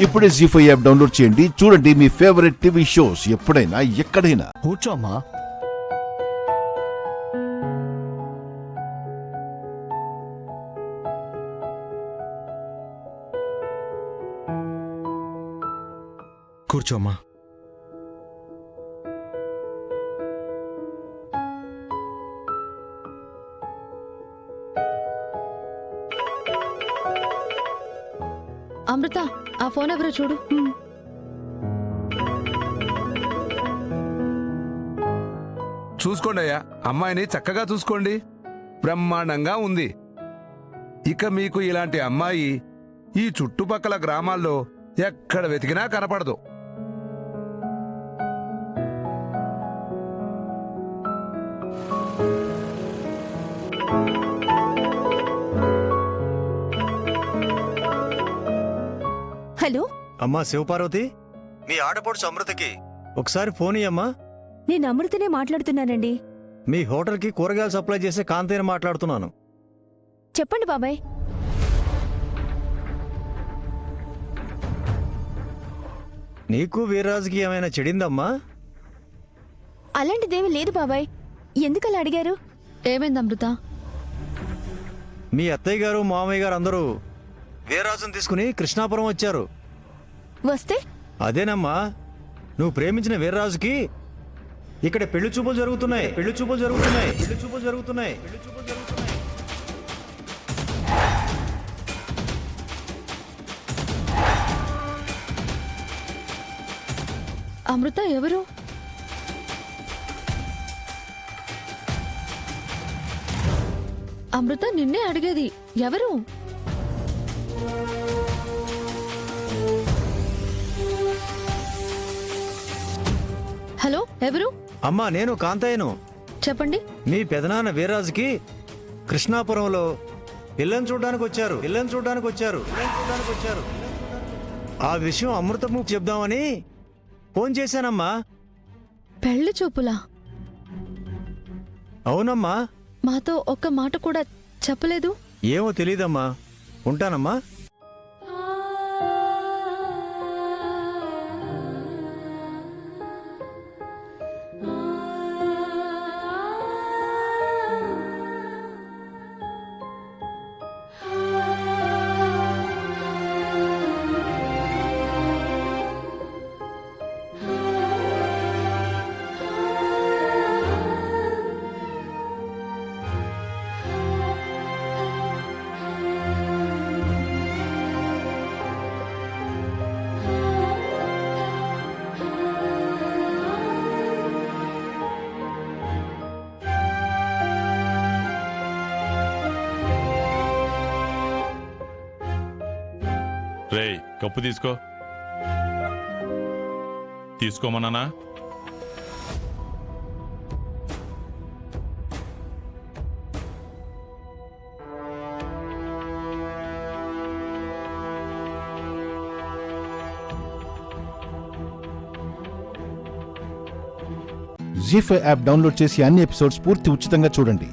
ఇప్పుడే జీ5 app download చేయండి. చూడండి మీ ఫేవరెట్ టీవీ షోస్ ఎప్పుడైనా ఎక్కడైనా. కూర్చోమ్మా. కూర్చోమ్మా. అమృత, ఆ ఫోన్ ఎవరో చూడు. చూసుకోండి అయ్యా, అమ్మాయిని చక్కగా చూసుకోండి. బ్రహ్మాండంగా ఉంది. ఇక మీకు ఇలాంటి అమ్మాయి ఈ చుట్టుపక్కల గ్రామాల్లో ఎక్కడ వెతికినా కనపడదు. హలో అమ్మా శివపార్వతి, మీ ఆడపడుచు అమృతకి ఒకసారి ఫోన్ ఇయ్యమ్మా. నేను అమృతనే మాట్లాడుతున్నానండి. మీ హోటల్కి కూరగాయలు సప్లై చేసే కాంతయ్యని మాట్లాడుతున్నాను. చెప్పండి బాబాయ్. నీకు వీర్రాజుకి ఏమైనా చెడిందమ్మా? అలాంటిదేమీ లేదు బాబాయ్. ఎందుకలా అడిగారు? ఏమైంది అమృత? మీ అత్తయ్య గారు మామయ్య గారు అందరూ వీర్రాజును తీసుకుని కృష్ణాపురం వచ్చారు. వస్తే అదేనమ్మా, నువ్వు ప్రేమించిన వీర్రాజుకి ఇక్కడ పెళ్లి చూపులు జరుగుతున్నాయి. అమృత ఎవరు? అమృత నిన్నే అడిగేది, ఎవరు? హలో, ఎవరు? అమ్మా, నేను కాంతయ్యను. చెప్పండి. మీ పెదనాన్న వీర్రాజుకి కృష్ణాపురంలో పిల్లని చూడడానికి వచ్చారు. ఆ విషయం అమృతము చెప్దామని ఫోన్ చేశానమ్మా. పెళ్లి చూపులా? అవునమ్మా. మాతో ఒక్క మాట కూడా చెప్పలేదు. ఏమో తెలీదమ్మా. ఉంటానమ్మా. రేయ్, కప్పు తీసుకోమన్నానా? జీ5 యాప్ డౌన్లోడ్ చేసి అన్ని ఎపిసోడ్స్ పూర్తి ఉచితంగా చూడండి.